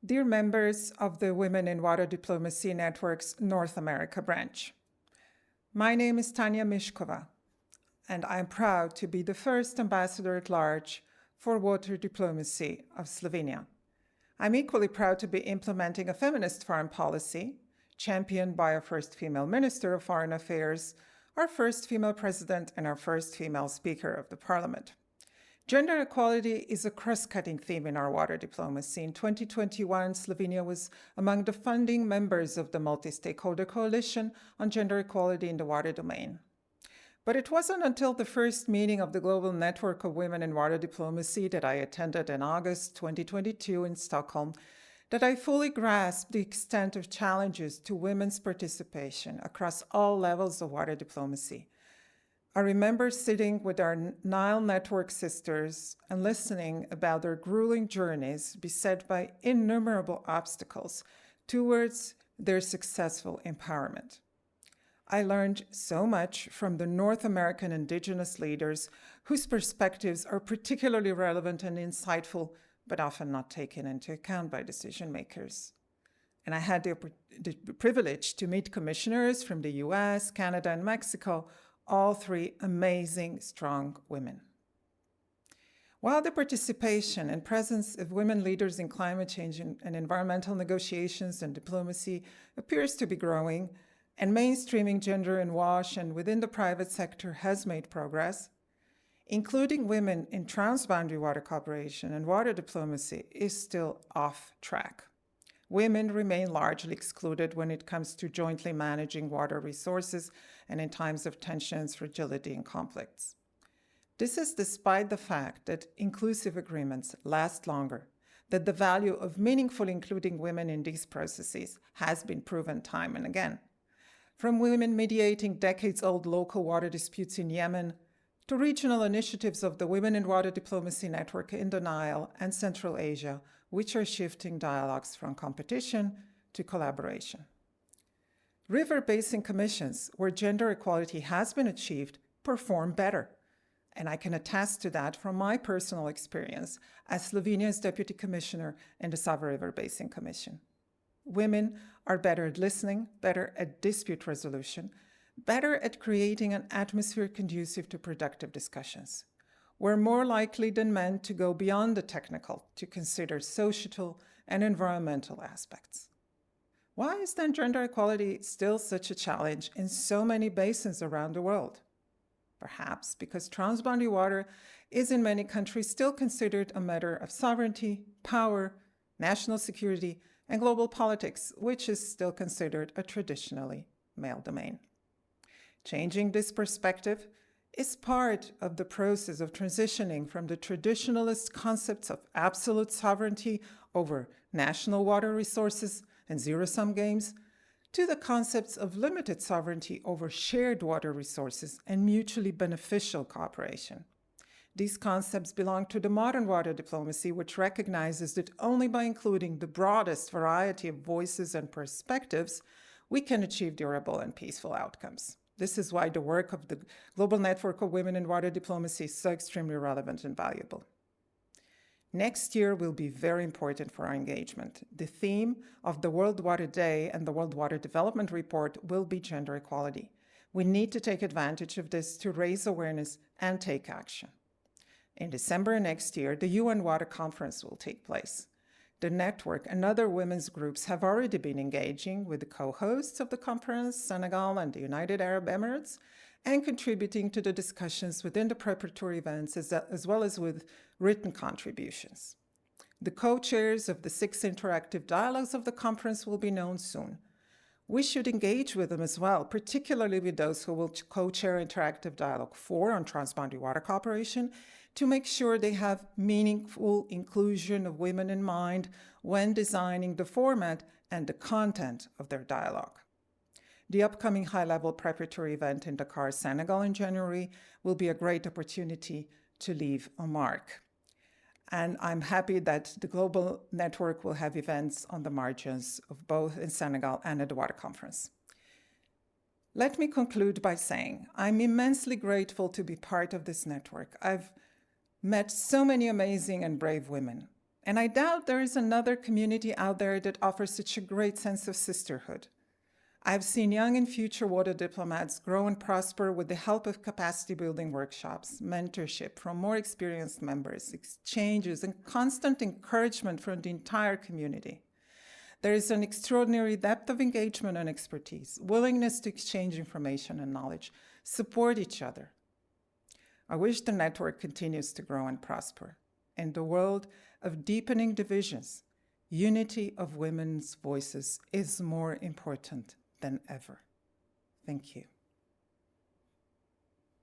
Dear members of the Women in Water Diplomacy Network's North America branch, my name is Tanja Miskova, and I am proud to be the first ambassador at large for water diplomacy of Slovenia. I'm equally proud to be implementing a feminist foreign policy, championed by our first female Minister of Foreign Affairs, our first female President, and our first female Speaker of the Parliament. Gender equality is a cross-cutting theme in our water diplomacy. In 2021, Slovenia was among the founding members of the Multi-Stakeholder Coalition on Gender Equality in the Water Domain. But it wasn't until the first meeting of the Global Network of Women in Water Diplomacy that I attended in August 2022 in Stockholm that I fully grasped the extent of challenges to women's participation across all levels of water diplomacy. I remember sitting with our Nile Network sisters and listening about their grueling journeys beset by innumerable obstacles towards their successful empowerment. I learned so much from the North American indigenous leaders whose perspectives are particularly relevant and insightful, but often not taken into account by decision makers. And I had the privilege to meet commissioners from the US, Canada, and Mexico, all three amazing, strong women. While the participation and presence of women leaders in climate change and environmental negotiations and diplomacy appears to be growing, and mainstreaming gender in WASH and within the private sector has made progress, including women in transboundary water cooperation and water diplomacy is still off track. Women remain largely excluded when it comes to jointly managing water resources and in times of tensions, fragility, and conflicts. This is despite the fact that inclusive agreements last longer, that the value of meaningfully including women in these processes has been proven time and again. From women mediating decades-old local water disputes in Yemen to regional initiatives of the Women in Water Diplomacy Network in the Nile and Central Asia, which are shifting dialogues from competition to collaboration. River basin commissions, where gender equality has been achieved, perform better. And I can attest to that from my personal experience as Slovenia's Deputy Commissioner in the Sava River Basin Commission. Women are better at listening, better at dispute resolution, better at creating an atmosphere conducive to productive discussions. We're more likely than men to go beyond the technical to consider societal and environmental aspects. Why is then gender equality still such a challenge in so many basins around the world? Perhaps because transboundary water is in many countries still considered a matter of sovereignty, power, national security, and global politics, which is still considered a traditionally male domain. Changing this perspective is part of the process of transitioning from the traditionalist concepts of absolute sovereignty over national water resources and zero-sum games to the concepts of limited sovereignty over shared water resources and mutually beneficial cooperation. These concepts belong to the modern water diplomacy, which recognizes that only by including the broadest variety of voices and perspectives, we can achieve durable and peaceful outcomes. This is why the work of the Global Network of Women in Water Diplomacy is so extremely relevant and valuable. Next year will be very important for our engagement. The theme of the World Water Day and the World Water Development Report will be gender equality. We need to take advantage of this to raise awareness and take action. In December next year, the UN Water Conference will take place. The network and other women's groups have already been engaging with the co-hosts of the conference, Senegal and the United Arab Emirates, and contributing to the discussions within the preparatory events as well as with written contributions. The co-chairs of the 6 interactive dialogues of the conference will be known soon. We should engage with them as well, particularly with those who will co-chair Interactive Dialogue 4 on transboundary water cooperation, to make sure they have meaningful inclusion of women in mind when designing the format and the content of their dialogue. The upcoming high-level preparatory event in Dakar, Senegal in January will be a great opportunity to leave a mark. And I'm happy that the Global Network will have events on the margins of both in Senegal and at the Water Conference. Let me conclude by saying I'm immensely grateful to be part of this network. I've met so many amazing and brave women, And I doubt there is another community out there that offers such a great sense of sisterhood. I've seen young and future water diplomats grow and prosper with the help of capacity building workshops, mentorship from more experienced members, exchanges, and constant encouragement from the entire community. There is an extraordinary depth of engagement and expertise, willingness to exchange information and knowledge, support each other. I wish the network continues to grow and prosper. In the world of deepening divisions, unity of women's voices is more important than ever. Thank you.